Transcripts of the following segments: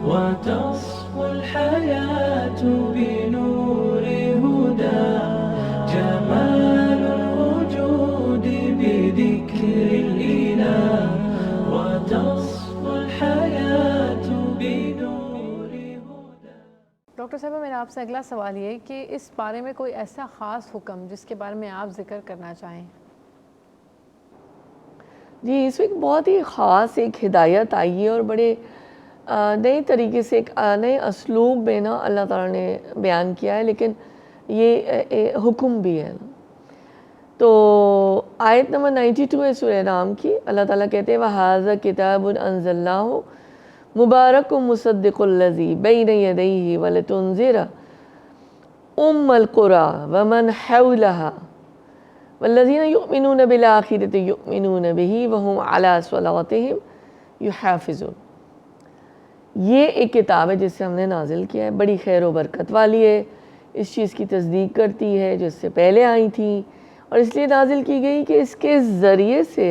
وتصفو الحياة بنور هدى جمال الوجود بذكر الإله وتصفو الحياة بنور هدى. ڈاکٹر صاحبہ میرا آپ سے اگلا سوال یہ کہ اس بارے میں کوئی ایسا خاص حکم جس کے بارے میں آپ ذکر کرنا چاہیں؟ جی اس وقت بہت ہی خاص ایک ہدایت آئی ہے اور بڑے نئے طریقے سے ایک نئے اسلوب میں نا اللہ تعالیٰ نے بیان کیا ہے، لیکن یہ حکم بھی ہے نا. تو آیت نمبر 92 ہے سورہ نام کی. اللہ تعالیٰ کہتے ہیں وَهَذَا كِتَابٌ أَنزَلْنَاهُ مُبَارَكٌ مُصَدِّقُ الَّذِي بَيْنَ يَدَيْهِ وَلِتُنذِرَ أُمَّ الْقُرَىٰ وَمَنْ حَوْلَهَا وَالَّذِينَ يُؤْمِنُونَ بِالْآخِرَةِ يُؤْمِنُونَ بِهِ وَهُمْ عَلَىٰ صَلَوَاتِهِمْ يُحَافِظُونَ. یہ ایک کتاب ہے جس سے ہم نے نازل کیا ہے، بڑی خیر و برکت والی ہے، اس چیز کی تصدیق کرتی ہے جو اس سے پہلے آئی تھیں، اور اس لیے نازل کی گئی کہ اس کے ذریعے سے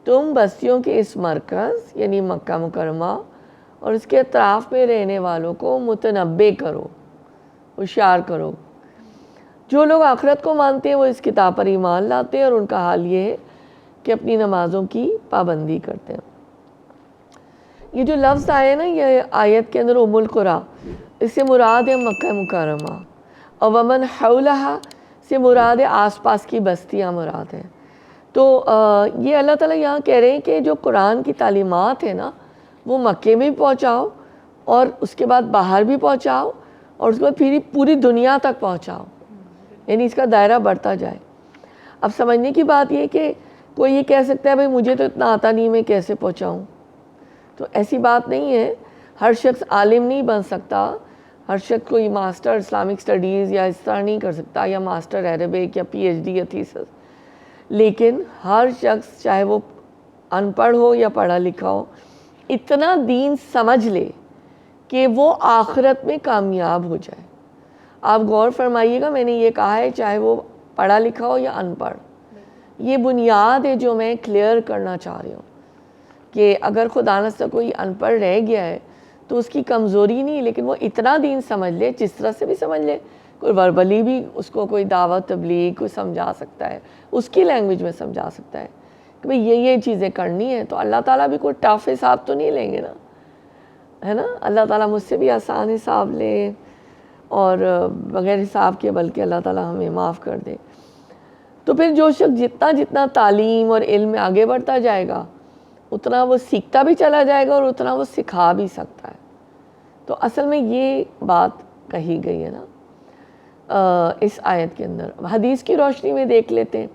تم بستیوں کے اس مرکز یعنی مکہ مکرمہ اور اس کے اطراف میں رہنے والوں کو متنبع کرو، ہوشیار کرو. جو لوگ آخرت کو مانتے ہیں وہ اس کتاب پر ایمان لاتے ہیں اور ان کا حال یہ ہے کہ اپنی نمازوں کی پابندی کرتے ہیں. یہ جو لفظ آئے نا یہ آیت کے اندر ام القریٰ، اس سے مراد ہے مکہ مکرمہ، اور ومن حولہا سے مراد ہے آس پاس کی بستیاں مراد ہیں. تو یہ اللہ تعالیٰ یہاں کہہ رہے ہیں کہ جو قرآن کی تعلیمات ہیں نا وہ مکے میں بھی پہنچاؤ اور اس کے بعد باہر بھی پہنچاؤ اور اس کے بعد پھر پوری دنیا تک پہنچاؤ، یعنی اس کا دائرہ بڑھتا جائے. اب سمجھنے کی بات یہ کہ کوئی یہ کہہ سکتا ہے بھائی مجھے تو اتنا آتا نہیں، میں کیسے پہنچاؤں؟ تو ایسی بات نہیں ہے. ہر شخص عالم نہیں بن سکتا، ہر شخص کوئی ماسٹر اسلامک اسٹڈیز یا اس طرح نہیں کر سکتا، یا ماسٹر عربک یا پی ایچ ڈی یا تھیسس. لیکن ہر شخص چاہے وہ ان پڑھ ہو یا پڑھا لکھا ہو اتنا دین سمجھ لے کہ وہ آخرت میں کامیاب ہو جائے. آپ غور فرمائیے گا، میں نے یہ کہا ہے چاہے وہ پڑھا لکھا ہو یا ان پڑھ. یہ بنیاد ہے جو میں کلیئر کرنا چاہ رہی ہوں کہ اگر خدا نخواستہ کوئی ان پڑھ رہ گیا ہے تو اس کی کمزوری نہیں، لیکن وہ اتنا دین سمجھ لے، جس طرح سے بھی سمجھ لے. کوئی وربلی بھی اس کو کوئی دعوت تبلیغ کوئی سمجھا سکتا ہے، اس کی لینگویج میں سمجھا سکتا ہے کہ بھئی یہ چیزیں کرنی ہیں. تو اللہ تعالیٰ بھی کوئی ٹف حساب تو نہیں لیں گے نا، ہے نا. اللہ تعالیٰ مجھ سے بھی آسان حساب لے اور بغیر حساب کے، بلکہ اللہ تعالیٰ ہمیں معاف کر دے. تو پھر جو شخص جتنا تعلیم اور علم میں آگے بڑھتا جائے گا اتنا وہ سیکھتا بھی چلا جائے گا اور اتنا وہ سکھا بھی سکتا ہے. تو اصل میں یہ بات کہی گئی ہے نا اس آیت کے اندر. حدیث کی روشنی میں دیکھ لیتے ہیں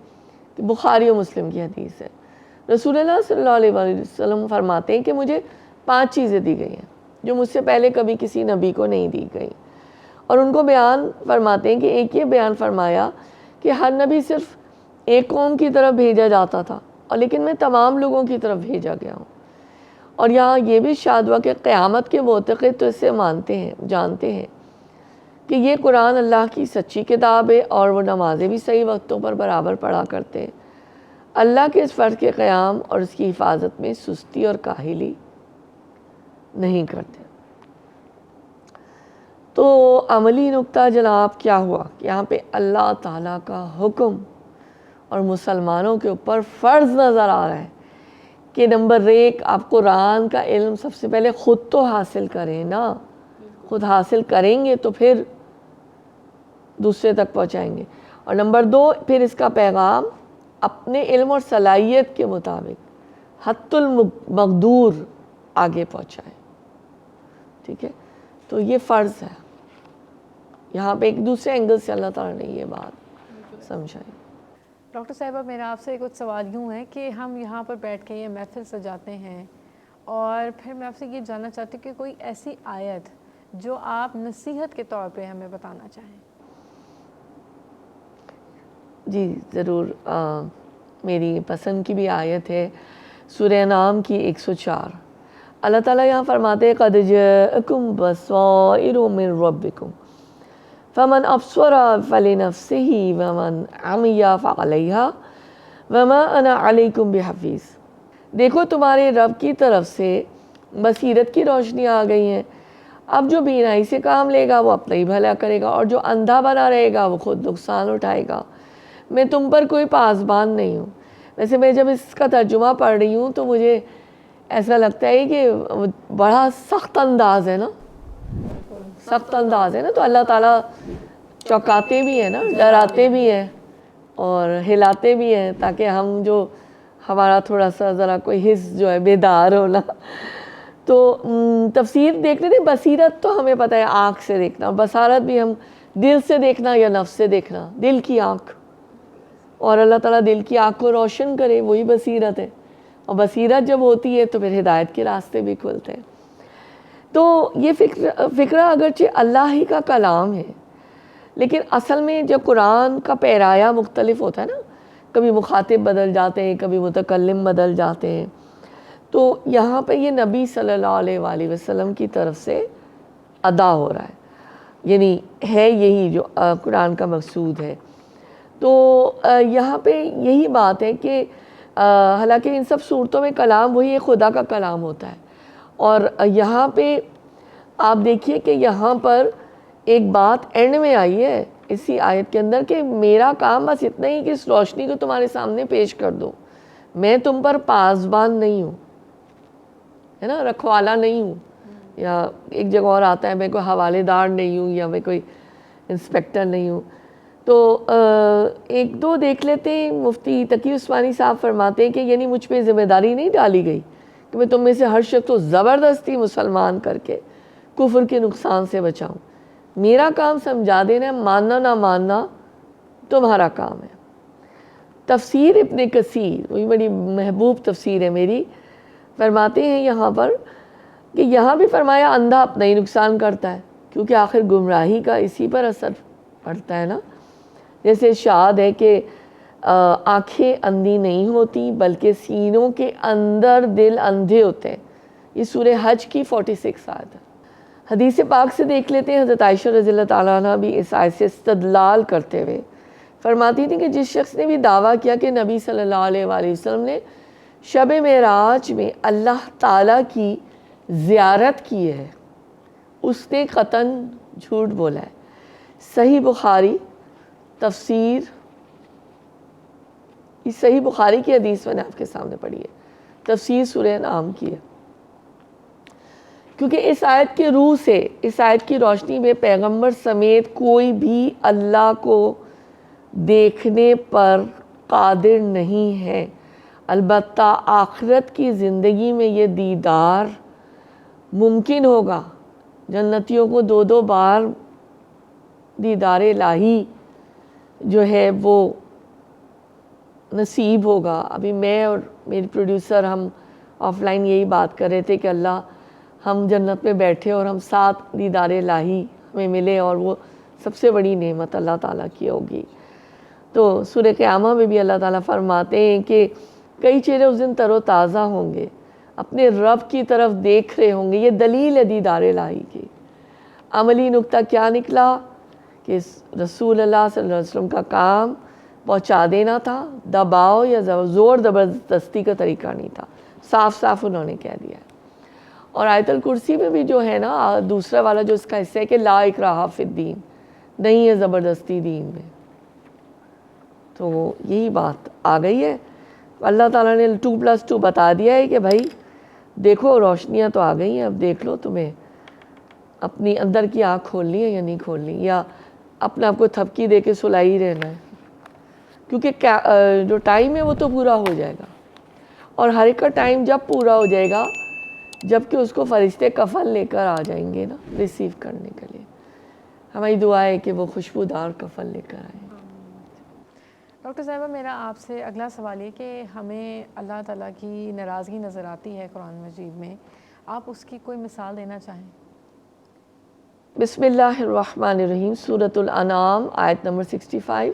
کہ بخاری و مسلم کی حدیث ہے. رسول اللہ صلی اللہ علیہ وسلم فرماتے ہیں کہ مجھے 5 چیزیں دی گئی ہیں جو مجھ سے پہلے کبھی کسی نبی کو نہیں دی گئی. اور ان کو بیان فرماتے ہیں کہ ایک یہ بیان فرمایا کہ ہر نبی صرف ایک قوم کی طرف بھیجا جاتا تھا، اور لیکن میں تمام لوگوں کی طرف بھیجا گیا ہوں. اور یہاں یہ بھی ارشاد ہوا کہ قیامت کے معتقد تو اسے مانتے ہیں، جانتے ہیں کہ یہ قرآن اللہ کی سچی کتاب ہے، اور وہ نمازیں بھی صحیح وقتوں پر برابر پڑھا کرتے ہیں، اللہ کے اس فرض کے قیام اور اس کی حفاظت میں سستی اور کاہلی نہیں کرتے. تو عملی نقطہ جناب کیا ہوا کہ یہاں پہ اللہ تعالیٰ کا حکم اور مسلمانوں کے اوپر فرض نظر آ رہا ہے کہ نمبر 1 آپ قرآن کا علم سب سے پہلے خود تو حاصل کریں نا. خود حاصل کریں گے تو پھر دوسرے تک پہنچائیں گے. اور نمبر 2 پھر اس کا پیغام اپنے علم اور صلاحیت کے مطابق حد المقدور آگے پہنچائیں. ٹھیک ہے، تو یہ فرض ہے. یہاں پہ ایک دوسرے اینگل سے اللہ تعالیٰ نے یہ بات سمجھائی. ڈاکٹر صاحبہ میرا آپ سے کچھ سوال یوں ہے کہ ہم یہاں پر بیٹھ کے یہ محفل سجاتے ہیں، اور پھر میں آپ سے یہ جاننا چاہتی ہوں کہ کوئی ایسی آیت جو آپ نصیحت کے طور پہ ہمیں بتانا چاہیں. جی ضرور. میری پسند کی بھی آیت ہے سورہ انعام کی 104. اللہ تعالیٰ یہاں فرماتے ہیں قَدْ جَاءَكُمْ بَصَائِرُ مِن رَبِّكُمْ فَمَنْ أَبْصَرَ فَلِنَفْسِهِ وَمَنْ عَمِيَ فَعَلَيْهَا وَمَا أَنَا عَلَيْكُمْ بِحَفِيظ. دیکھو تمہارے رب کی طرف سے بصیرت کی روشنی آ گئی ہیں. اب جو بینائی سے کام لے گا وہ اپنا ہی بھلا کرے گا، اور جو اندھا بنا رہے گا وہ خود نقصان اٹھائے گا. میں تم پر کوئی پاسبان نہیں ہوں. ویسے میں جب اس کا ترجمہ پڑھ رہی ہوں تو مجھے ایسا لگتا ہے کہ بڑا سخت انداز ہے نا، سخت انداز ہے نا. تو اللہ تعالیٰ چوکاتے بھی ہیں نا، ڈراتے بھی ہیں اور ہلاتے بھی ہیں، تاکہ ہم جو ہمارا تھوڑا سا ذرا کوئی حس جو ہے بیدار ہونا. تو تفسیر دیکھ لیتے. بصیرت تو ہمیں پتہ ہے آنکھ سے دیکھنا، بصارت بھی ہم دل سے دیکھنا یا نفس سے دیکھنا، دل کی آنکھ. اور اللہ تعالیٰ دل کی آنکھ کو روشن کرے، وہی بصیرت ہے. اور بصیرت جب ہوتی ہے تو پھر ہدایت کے راستے بھی کھلتے ہیں. تو یہ فکرہ اگرچہ اللہ ہی کا کلام ہے، لیکن اصل میں جب قرآن کا پیرایا مختلف ہوتا ہے نا، کبھی مخاطب بدل جاتے ہیں، کبھی متکلم بدل جاتے ہیں، تو یہاں پہ یہ نبی صلی اللہ علیہ وآلہ وسلم کی طرف سے ادا ہو رہا ہے، یعنی ہے یہی جو قرآن کا مقصود ہے. تو یہاں پہ یہی بات ہے کہ حالانکہ ان سب صورتوں میں کلام وہی خدا کا کلام ہوتا ہے. اور یہاں پہ آپ دیکھیے کہ یہاں پر ایک بات اینڈ میں آئی ہے اسی آیت کے اندر کہ میرا کام بس اتنا ہی کہ اس روشنی کو تمہارے سامنے پیش کر دو. میں تم پر پاسبان نہیں ہوں، ہے نا، رکھوالا نہیں ہوں. یا ایک جگہ اور آتا ہے میں کوئی حوالے دار نہیں ہوں یا میں کوئی انسپیکٹر نہیں ہوں. تو ایک دو دیکھ لیتے ہیں. مفتی تقی عثمانی صاحب فرماتے ہیں کہ یعنی مجھ پہ ذمہ داری نہیں ڈالی گئی کہ میں تم میں سے ہر شخص کو زبردستی مسلمان کر کے کفر کے نقصان سے بچاؤں. میرا کام سمجھا دینا، ماننا نہ ماننا تمہارا کام ہے. تفسیر ابن کثیر، وہی بڑی محبوب تفسیر ہے میری، فرماتے ہیں یہاں پر کہ یہاں بھی فرمایا اندھا اپنا ہی نقصان کرتا ہے، کیونکہ آخر گمراہی کا اسی پر اثر پڑتا ہے نا. جیسے ارشاد ہے کہ آنکھیں اندھی نہیں ہوتی بلکہ سینوں کے اندر دل اندھے ہوتے ہیں. یہ سورہ حج کی 46 آیت ہے. حدیث پاک سے دیکھ لیتے ہیں. حضرت عائشہ رضی اللہ تعالیٰ عنہ بھی اس آیت سے استدلال کرتے ہوئے فرماتی تھی کہ جس شخص نے بھی دعویٰ کیا کہ نبی صلی اللہ علیہ وآلہ وسلم نے شب معراج میں اللہ تعالیٰ کی زیارت کی ہے، اس نے قطعاً جھوٹ بولا ہے. صحیح بخاری تفسیر، یہ صحیح بخاری کی حدیث میں نے آپ کے سامنے پڑھی ہے، تفسیر سورہ انعام کی ہے. کیونکہ اس آیت کے روح سے، اس آیت کی روشنی میں پیغمبر سمیت کوئی بھی اللہ کو دیکھنے پر قادر نہیں ہے. البتہ آخرت کی زندگی میں یہ دیدار ممکن ہوگا. جنتیوں کو 2 بار دیدار الہی جو ہے وہ نصیب ہوگا. ابھی میں اور میری پروڈیوسر ہم آف لائن یہی بات کر رہے تھے کہ اللہ ہم جنت میں بیٹھے اور ہم 7 دیدار الہی ہمیں ملے، اور وہ سب سے بڑی نعمت اللہ تعالیٰ کی ہوگی. تو سورہ قیامہ میں بھی اللہ تعالیٰ فرماتے ہیں کہ کئی چہرے اس دن تر و تازہ ہوں گے، اپنے رب کی طرف دیکھ رہے ہوں گے. یہ دلیل ہے دیدار الہی کی. عملی نکتہ کیا نکلا کہ رسول اللہ صلی اللہ علیہ وسلم کا کام پہنچا دینا تھا، دباؤ یا زور زبردستی کا طریقہ نہیں تھا. صاف صاف انہوں نے کہہ دیا ہے. اور آیت الکرسی میں بھی جو ہے نا دوسرا والا جو اس کا حصہ ہے کہ لا اکراہ فی الدین، نہیں ہے زبردستی دین میں. تو یہی بات آ گئی ہے. اللہ تعالیٰ نے 2+2 بتا دیا ہے کہ بھائی دیکھو روشنیاں تو آ گئی ہیں، اب دیکھ لو تمہیں اپنی اندر کی آنکھ کھولنی ہے یا نہیں کھولنی، یا اپنے آپ کو تھپکی دے کے سلائی رہنا ہے. کیونکہ جو ٹائم ہے وہ تو پورا ہو جائے گا، اور ہر ایک کا ٹائم جب پورا ہو جائے گا جب کہ اس کو فرشتے کفن لے کر آ جائیں گے نا ریسیو کرنے کے لیے. ہماری دعا ہے کہ وہ خوشبودار کفن لے کر آئیں. ڈاکٹر صاحبہ میرا آپ سے اگلا سوال یہ کہ ہمیں اللہ تعالیٰ کی ناراضگی نظر آتی ہے قرآن مجید میں، آپ اس کی کوئی مثال دینا چاہیں؟ بسم اللہ الرحمن الرحیم. سورۃ الانعام آیت نمبر 65.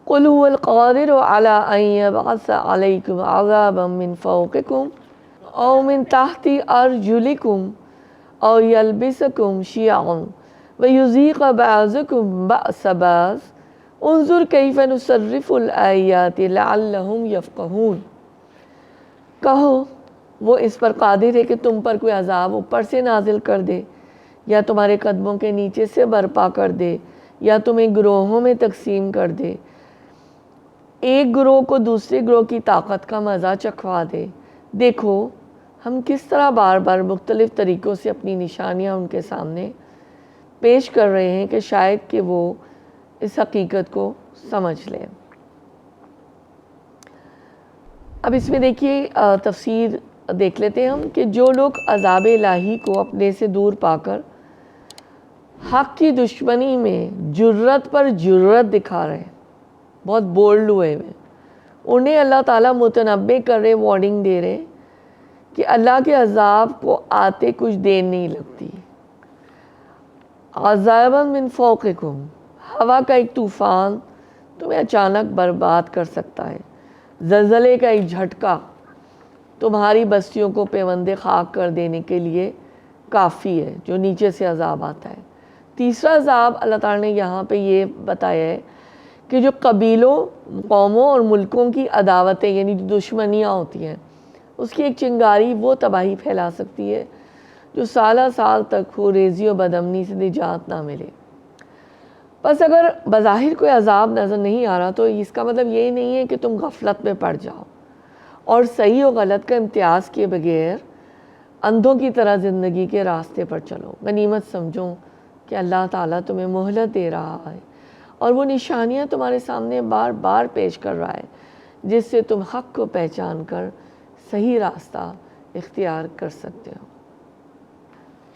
قل هو القادر على ان يبعث عليكم عذابا من فوقكم او من تحت ارجلكم او يلبسكم شيعا ويذيق بعضكم بأس بعض انظر کیف نصرف الآیات لعلہم یفقہون. کہو وہ اس پر قادر ہے کہ تم پر کوئی عذاب اوپر سے نازل کر دے یا تمہارے قدموں کے نیچے سے برپا کر دے یا تمہیں گروہوں میں تقسیم کر دے، ایک گروہ کو دوسرے گروہ کی طاقت کا مزہ چکھوا دے۔ دیکھو ہم کس طرح بار بار مختلف طریقوں سے اپنی نشانیاں ان کے سامنے پیش کر رہے ہیں کہ شاید کہ وہ اس حقیقت کو سمجھ لیں۔ اب اس میں دیکھیے تفسیر دیکھ لیتے ہیں ہم کہ جو لوگ عذاب الہی کو اپنے سے دور پا کر حق کی دشمنی میں جرت پر جرت دکھا رہے ہیں، بہت بولڈ ہوئے ہیں، انہیں اللہ تعالیٰ متنبع کر رہے، وارننگ دے رہے کہ اللہ کے عذاب کو آتے کچھ دیر نہیں لگتی۔ عذاباً من فوقکم، ہوا کا ایک طوفان تمہیں اچانک برباد کر سکتا ہے، زلزلے کا ایک جھٹکا تمہاری بستیوں کو پیوند خاک کر دینے کے لیے کافی ہے، جو نیچے سے عذاب آتا ہے۔ تیسرا عذاب اللہ تعالیٰ نے یہاں پہ یہ بتایا ہے کہ جو قبیلوں، قوموں اور ملکوں کی عداوتیں یعنی جو دشمنیاں ہوتی ہیں، اس کی ایک چنگاری وہ تباہی پھیلا سکتی ہے جو سالہ سال تک ہو ریزی و بدامنی سے نجات نہ ملے۔ بس اگر بظاہر کوئی عذاب نظر نہیں آ رہا تو اس کا مطلب یہ نہیں ہے کہ تم غفلت میں پڑ جاؤ اور صحیح و غلط کا امتیاز کیے بغیر اندھوں کی طرح زندگی کے راستے پر چلو۔ غنیمت سمجھو کہ اللہ تعالیٰ تمہیں مہلت دے رہا ہے اور وہ نشانیاں تمہارے سامنے بار بار پیش کر رہا ہے جس سے تم حق کو پہچان کر صحیح راستہ اختیار کر سکتے ہو۔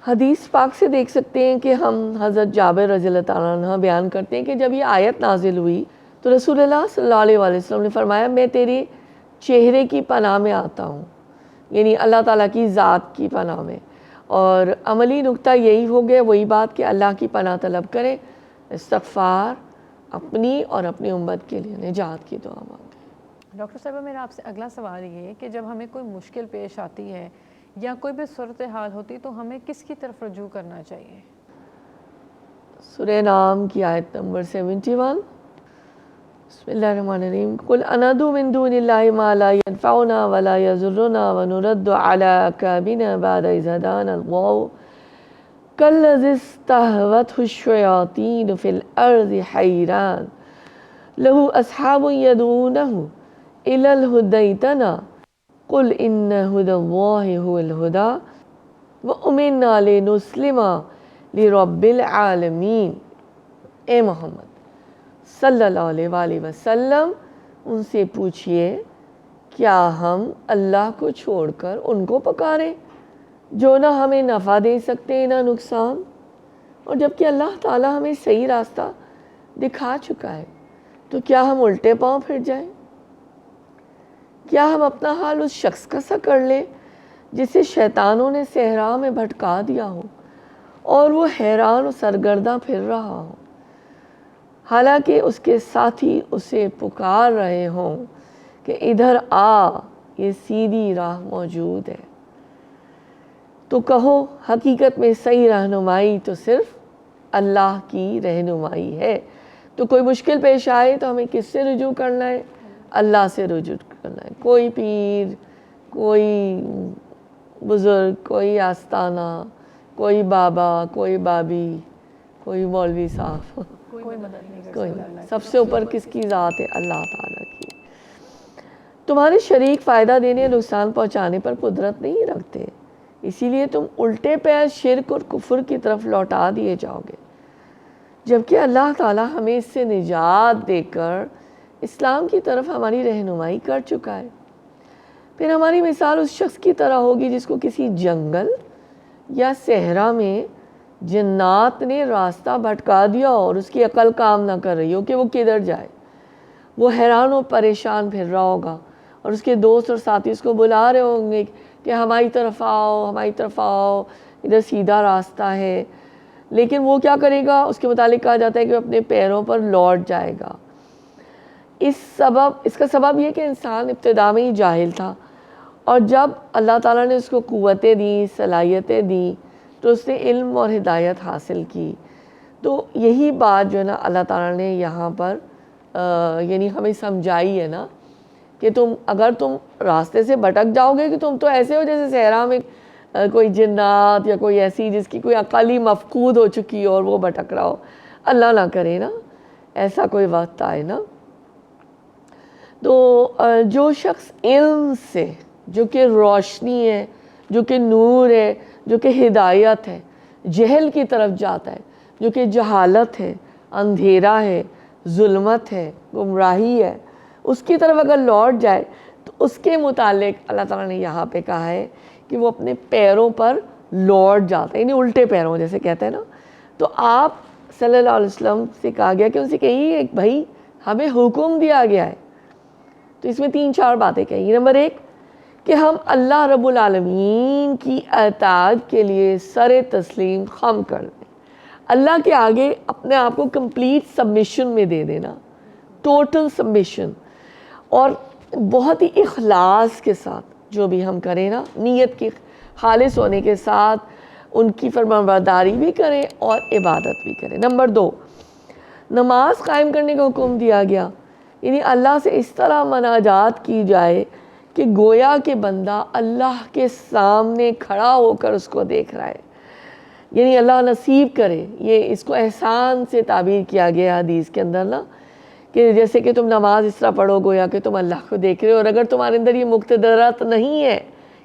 حدیث پاک سے دیکھ سکتے ہیں کہ ہم حضرت جابر رضی اللہ تعالیٰ عنہ بیان کرتے ہیں کہ جب یہ آیت نازل ہوئی تو رسول اللہ صلی اللہ علیہ وسلم نے فرمایا میں تیرے چہرے کی پناہ میں آتا ہوں، یعنی اللہ تعالیٰ کی ذات کی پناہ میں۔ اور عملی نقطہ یہی ہو گیا، وہی بات کہ اللہ کی پناہ طلب کریں، استغفار اپنی اور اپنی امت کے لیے نجات کی دعا مانگیں۔ ڈاکٹر صاحبہ میرا آپ سے اگلا سوال یہ ہے کہ جب ہمیں کوئی مشکل پیش آتی ہے یا کوئی بھی صورتحال ہوتی تو ہمیں کس کی طرف رجوع کرنا چاہیے؟ سورہ نام کی آیت نمبر 71۔ بسم اللہ الرحمن الرحیم۔ قل اندعو من دون اللہ ما لا ينفعنا ولا يضرنا ونرد على اعقابنا بعد اذ هدانا اللہ كالذي استهوته الشياطين في الارض حيران له اصحاب يدعونه الى الهدى ائتنا قل ان هدى الله هو الهدى وامرنا لنسلم لرب العالمین۔ اے محمد صلی اللہ علیہ وآلہ وسلم ان سے پوچھئے کیا ہم اللہ کو چھوڑ کر ان کو پکاریں جو نہ ہمیں نفع دے سکتے نہ نقصان، اور جبکہ اللہ تعالیٰ ہمیں صحیح راستہ دکھا چکا ہے تو کیا ہم الٹے پاؤں پھر جائیں؟ کیا ہم اپنا حال اس شخص کا سا کر لیں جسے شیطانوں نے صحرا میں بھٹکا دیا ہو اور وہ حیران و سرگرداں پھر رہا ہو، حالانکہ اس کے ساتھی اسے پکار رہے ہوں کہ ادھر آ، یہ سیدھی راہ موجود ہے۔ تو کہو حقیقت میں صحیح رہنمائی تو صرف اللہ کی رہنمائی ہے۔ تو کوئی مشکل پیش آئے تو ہمیں کس سے رجوع کرنا ہے؟ اللہ سے رجوع کرنا ہے۔ کوئی پیر، کوئی بزرگ، کوئی آستانہ، کوئی بابا، کوئی بابی، کوئی مولوی صاحب، کوئی مدد نہیں کوئی نہیں۔ سب سے اوپر کس کی ذات ہے؟ اللہ تعالیٰ کی۔ تمہارے شریک فائدہ دینے یا نقصان پہنچانے پر قدرت نہیں رکھتے، اسی لیے تم الٹے پیر شرک اور کفر کی طرف لوٹا دیے جاؤ گے، جبکہ اللہ تعالیٰ ہمیں اس سے نجات دے کر اسلام کی طرف ہماری رہنمائی کر چکا ہے۔ پھر ہماری مثال اس شخص کی طرح ہوگی جس کو کسی جنگل یا صحرا میں جنات نے راستہ بھٹکا دیا اور اس کی عقل کام نہ کر رہی ہو کہ وہ کدھر جائے۔ وہ حیران و پریشان پھر رہا ہوگا اور اس کے دوست اور ساتھی اس کو بلا رہے ہوں گے کہ ہماری طرف آؤ، ہماری طرف آؤ، ادھر سیدھا راستہ ہے، لیکن وہ کیا کرے گا؟ اس کے متعلق کہا جاتا ہے کہ وہ اپنے پیروں پر لوٹ جائے گا۔ اس کا سبب یہ کہ انسان ابتدا میں ہی جاہل تھا، اور جب اللہ تعالیٰ نے اس کو قوتیں دیں، صلاحیتیں دیں تو اس نے علم اور ہدایت حاصل کی۔ تو یہی بات جو ہے نا اللہ تعالیٰ نے یہاں پر یعنی ہمیں سمجھائی ہے نا کہ اگر تم راستے سے بھٹک جاؤ گے کہ تم تو ایسے ہو جیسے صحرا میں کوئی جنات یا کوئی ایسی جس کی کوئی عقل ہی مفقود ہو چکی ہو اور وہ بھٹک رہا ہو. اللہ نہ کرے نا ایسا کوئی وقت آئے نا. تو جو شخص علم سے، جو کہ روشنی ہے، جو کہ نور ہے، جو کہ ہدایت ہے، جہل کی طرف جاتا ہے، جو کہ جہالت ہے، اندھیرا ہے، ظلمت ہے، گمراہی ہے، اس کی طرف اگر لوٹ جائے تو اس کے متعلق اللہ تعالیٰ نے یہاں پہ کہا ہے کہ وہ اپنے پیروں پر لوٹ جاتا ہے، یعنی الٹے پیروں جیسے کہتے ہیں نا. تو آپ صلی اللہ علیہ وسلم سے کہا گیا کہ ان سے کہیے بھائی ہمیں حکم دیا گیا ہے. تو اس میں 3-4 باتیں کہیں. نمبر 1 کہ ہم اللہ رب العالمین کی اطاعت کے لیے سر تسلیم خم کر دیں، اللہ کے آگے اپنے آپ کو کمپلیٹ سبمیشن میں دے دینا، ٹوٹل سبمیشن، اور بہت ہی اخلاص کے ساتھ جو بھی ہم کریں نا، نیت کی خالص ہونے کے ساتھ ان کی فرمانبرداری بھی کریں اور عبادت بھی کریں. نمبر 2 نماز قائم کرنے کا حکم دیا گیا، یعنی اللہ سے اس طرح مناجات کی جائے کہ گویا کہ بندہ اللہ کے سامنے کھڑا ہو کر اس کو دیکھ رہا ہے. یعنی اللہ نصیب کرے، یہ اس کو احسان سے تعبیر کیا گیا حدیث کے اندر نا، کہ جیسے کہ تم نماز اس طرح پڑھو گویا کہ تم اللہ کو دیکھ رہے ہو، اور اگر تمہارے اندر یہ مقتدرات نہیں ہے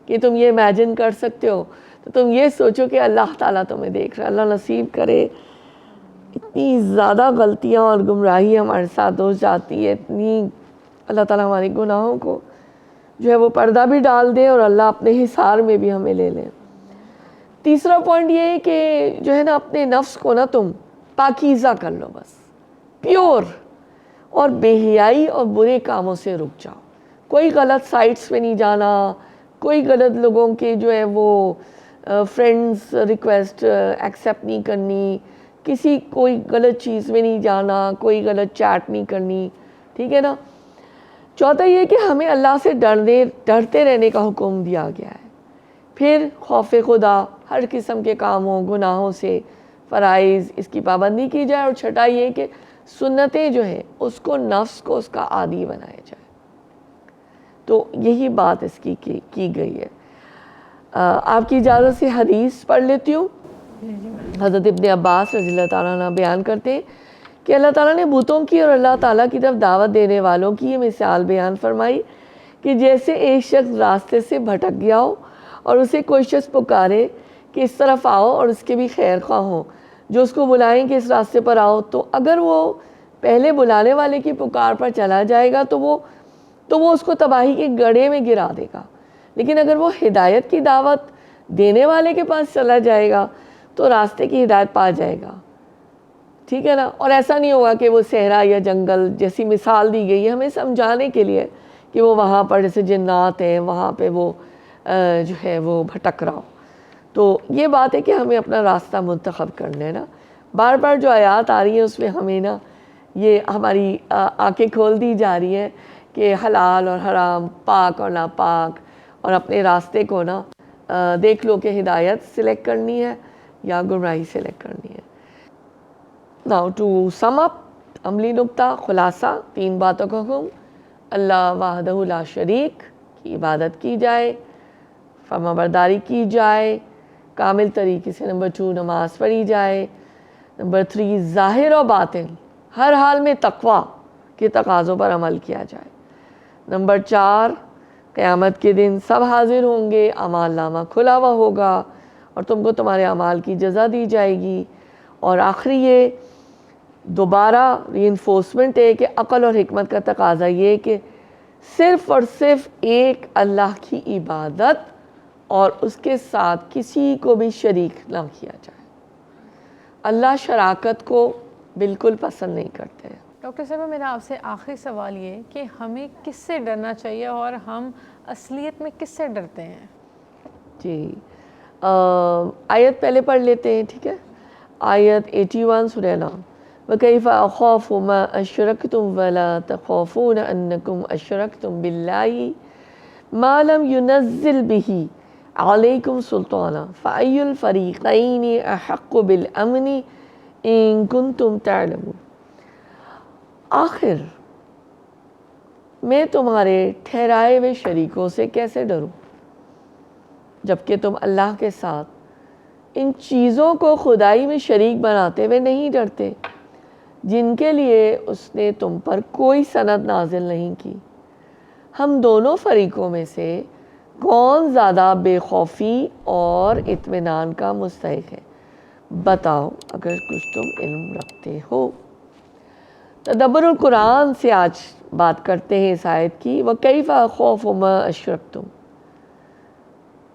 کہ تم یہ امیجن کر سکتے ہو تو تم یہ سوچو کہ اللہ تعالیٰ تمہیں دیکھ رہا ہے. اللہ نصیب کرے. اتنی زیادہ غلطیاں اور گمراہی ہمارے ساتھ ہو جاتی ہے، اتنی اللہ تعالیٰ ہمارے گناہوں کو جو ہے وہ پردہ بھی ڈال دے اور اللہ اپنے حصار میں بھی ہمیں لے لیں. تیسرا پوائنٹ یہ ہے کہ جو ہے نا اپنے نفس کو نا تم پاکیزہ کر لو، بس پیور، اور بے حیائی اور برے کاموں سے رک جاؤ. کوئی غلط سائٹس پہ نہیں جانا، کوئی غلط لوگوں کے جو ہے وہ فرینڈز ریکویسٹ ایکسیپٹ نہیں کرنی، کسی کوئی غلط چیز میں نہیں جانا، کوئی غلط چیٹ نہیں کرنی، ٹھیک ہے نا. چوتھا یہ کہ ہمیں اللہ سے ڈرتے رہنے کا حکم دیا گیا ہے. پھر خوف خدا، ہر قسم کے کاموں گناہوں سے فرائض اس کی پابندی کی جائے. اور چھٹا یہ کہ سنتیں جو ہیں اس کو نفس کو اس کا عادی بنایا جائے. تو یہی بات اس کی گئی ہے. آپ کی اجازت سے حدیث پڑھ لیتی ہوں. حضرت ابن عباس رضی اللہ تعالیٰ عنہ بیان کرتے ہیں کہ اللہ تعالیٰ نے بتوں کی اور اللہ تعالیٰ کی طرف دعوت دینے والوں کی یہ مثال بیان فرمائی کہ جیسے ایک شخص راستے سے بھٹک گیا ہو اور اسے کوئی شخص پکارے کہ اس طرف آؤ اور اس کے بھی خیر خواہ ہوں جو اس کو بلائیں کہ اس راستے پر آؤ، تو اگر وہ پہلے بلانے والے کی پکار پر چلا جائے گا تو وہ اس کو تباہی کے گڑھے میں گرا دے گا. لیکن اگر وہ ہدایت کی دعوت دینے والے کے پاس چلا جائے گا تو راستے کی ہدایت پا جائے گا. ٹھیک ہے نا. اور ایسا نہیں ہوگا کہ وہ صحرا یا جنگل جیسی مثال دی گئی ہے ہمیں سمجھانے کے لیے کہ وہ وہاں پر جیسے جنات ہیں وہاں پہ وہ جو ہے وہ بھٹک رہا ہو. تو یہ بات ہے کہ ہمیں اپنا راستہ منتخب کرنا ہے نا. بار بار جو آیات آ رہی ہیں اس میں ہمیں نا یہ ہماری آنکھیں کھول دی جا رہی ہیں کہ حلال اور حرام، پاک اور ناپاک، اور اپنے راستے کو نا دیکھ لو کہ ہدایت سلیکٹ کرنی ہے یا گمراہی سلیکٹ کرنی ہے. Now to sum up، عملی نکتہ خلاصہ، 3 باتوں کا حکم: اللہ وحدہ لا شریک کی عبادت کی جائے، فرمانبرداری کی جائے کامل طریقے سے. نمبر 2 نماز پڑھی جائے. نمبر 3 ظاہر و باطن ہر حال میں تقویٰ کے تقاضوں پر عمل کیا جائے. نمبر 4 قیامت کے دن سب حاضر ہوں گے، اعمال نامہ کھلا ہوا ہوگا اور تم کو تمہارے اعمال کی جزا دی جائے گی. اور آخری یہ دوبارہ ری انفورسمنٹ ہے کہ عقل اور حکمت کا تقاضا یہ کہ صرف اور صرف ایک اللہ کی عبادت اور اس کے ساتھ کسی کو بھی شریک نہ کیا جائے. اللہ شراکت کو بالکل پسند نہیں کرتے ہیں. ڈاکٹر صاحبہ میرا آپ سے آخری سوال یہ کہ ہمیں کس سے ڈرنا چاہیے اور ہم اصلیت میں کس سے ڈرتے ہیں؟ جی آیت پہلے پڑھ لیتے ہیں، ٹھیک ہے. آیت 81 سورہ نام: وَكَيْفَ أَخَافُ مَا أَشْرَكْتُمْ وَلَا تَخَافُونَ أَنَّكُمْ أَشْرَكْتُمْ بِاللَّهِ مَا لَمْ يُنَزِّلْ بِهِ عَلَيْكُمْ سُلْطَانًا فَأَيُّ الْفَرِيقَيْنِ أَحَقُّ بِالْأَمْنِ إِن كُنتُمْ تَعْلَمُونَ. آخر میں تمہارے ٹھہرائے ہوئے شریکوں سے کیسے ڈروں جبکہ تم اللہ کے ساتھ ان چیزوں کو خدائی میں شریک بناتے ہوئے نہیں ڈرتے جن کے لیے اس نے تم پر کوئی سند نازل نہیں کی۔ ہم دونوں فریقوں میں سے کون زیادہ بے خوفی اور اطمینان کا مستحق ہے؟ بتاؤ اگر کچھ تم علم رکھتے ہو۔ تدبر القرآن سے آج بات کرتے ہیں اس آیت کی۔ وَكَيْفَ أَخَافُ مَا أَشْرَكْتُمْ،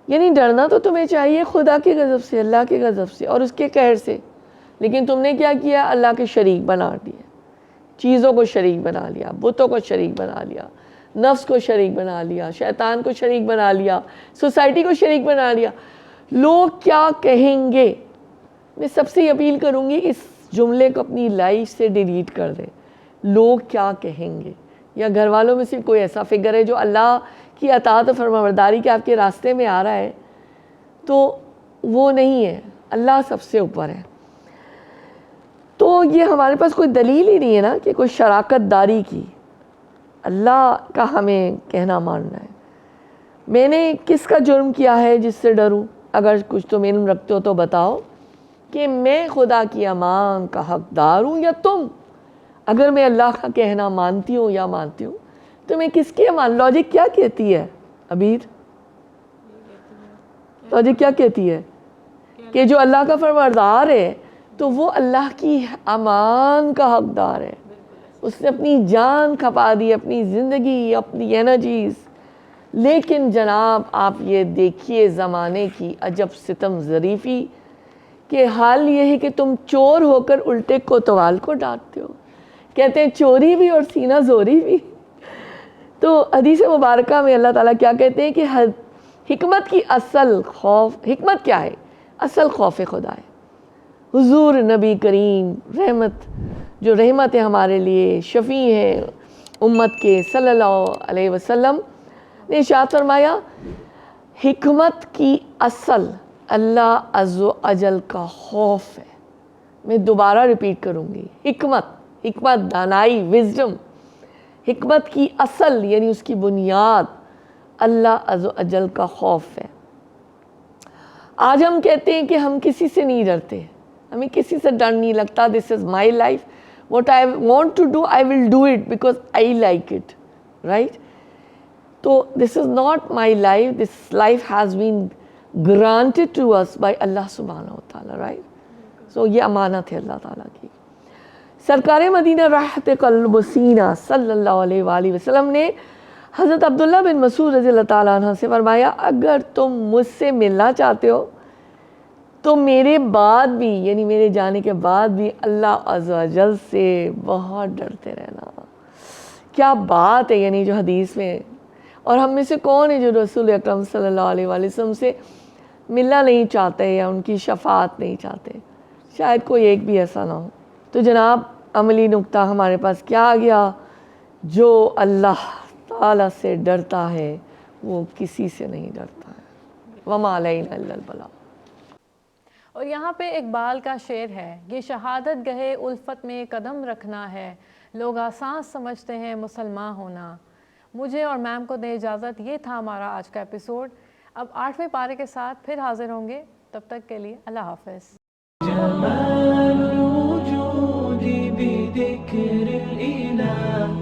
یعنی ڈرنا تو تمہیں چاہیے خدا کے غضب سے، اللہ کے غضب سے اور اس کے قہر سے، لیکن تم نے کیا کیا؟ اللہ کے شریک بنا دیا، چیزوں کو شریک بنا لیا، بتوں کو شریک بنا لیا، نفس کو شریک بنا لیا، شیطان کو شریک بنا لیا، سوسائٹی کو شریک بنا لیا۔ لوگ کیا کہیں گے؟ میں سب سے اپیل کروں گی اس جملے کو اپنی لائف سے ڈیلیٹ کر دیں۔ لوگ کیا کہیں گے؟ یا گھر والوں میں سے کوئی ایسا فگر ہے جو اللہ کی اطاعت و فرمانبرداری کے آپ کے راستے میں آ رہا ہے تو وہ نہیں ہے، اللہ سب سے اوپر ہے۔ تو یہ ہمارے پاس کوئی دلیل ہی نہیں ہے نا کہ کوئی شراکت داری کی، اللہ کا ہمیں کہنا ماننا ہے۔ میں نے کس کا جرم کیا ہے جس سے ڈروں؟ اگر کچھ تم علم رکھتے ہو تو بتاؤ کہ میں خدا کی امان کا حقدار ہوں یا تم؟ اگر میں اللہ کا کہنا مانتی ہوں یا مانتی ہوں تو میں کس کی امان؟ لاجک کیا کہتی ہے عبید؟ لاجک کیا کہتی ہے؟ کہ جو اللہ کا فرمانبردار ہے تو وہ اللہ کی امان کا حقدار ہے۔ اس نے اپنی جان کھپا دی، اپنی زندگی، اپنی انرجیز۔ لیکن جناب آپ یہ دیکھیے زمانے کی عجب ستم ظریفی کہ حال یہ ہے کہ تم چور ہو کر الٹے کوتوال کو ڈانٹتے ہو، کہتے ہیں چوری بھی اور سینہ زوری بھی۔ تو حدیث مبارکہ میں اللہ تعالیٰ کیا کہتے ہیں کہ حکمت کی اصل خوف، حکمت کیا ہے؟ اصل خوف خدا ہے۔ حضور نبی کریم رحمت، جو رحمت ہے ہمارے لیے، شفیع ہے امت کے صلی اللہ علیہ وسلم نے ارشاد فرمایا حکمت کی اصل اللہ عز و اجل کا خوف ہے۔ میں دوبارہ ریپیٹ کروں گی، حکمت دانائی، وزڈم، حکمت کی اصل یعنی اس کی بنیاد اللہ عز و اجل کا خوف ہے۔ آج ہم کہتے ہیں کہ ہم کسی سے نہیں ڈرتے، ہمیں کسی سے ڈر نہیں لگتا۔ This is my life, what I want to do I will do it because I like it, right? تو this is not my life, this life has been granted to us by Allah سبحانہ و تعالیٰ، right? سو یہ امانت ہے اللہ تعالیٰ کی۔ سرکار مدینہ راحت قلب و سینہ صلی اللہ علیہ وآلہ وسلم نے حضرت عبداللہ بن مسعود رضی اللہ تعالیٰ عنہ سے فرمایا اگر تم مجھ سے ملنا چاہتے ہو تو میرے بعد بھی، یعنی میرے جانے کے بعد بھی اللہ عز و جل سے بہت ڈرتے رہنا۔ کیا بات ہے، یعنی جو حدیث میں۔ اور ہم میں سے کون ہے جو رسول اکرم صلی اللہ علیہ وآلہ وسلم سے ملنا نہیں چاہتے یا ان کی شفاعت نہیں چاہتے؟ شاید کوئی ایک بھی ایسا نہ ہو۔ تو جناب عملی نکتہ ہمارے پاس کیا آ گیا؟ جو اللہ تعالیٰ سے ڈرتا ہے وہ کسی سے نہیں ڈرتا ہے۔ وَمَا عَلَيْنَا إِلَّا الْبَلَاغُ۔ اور یہاں پہ اقبال کا شعر ہے، یہ شہادت گہے الفت میں قدم رکھنا ہے، لوگ آسان سمجھتے ہیں مسلمان ہونا۔ مجھے اور میم کو دیں اجازت، یہ تھا ہمارا آج کا ایپیسوڈ۔ اب 8ویں پارے کے ساتھ پھر حاضر ہوں گے، تب تک کے لیے اللہ حافظ۔ جمال الوجود بذكر الإله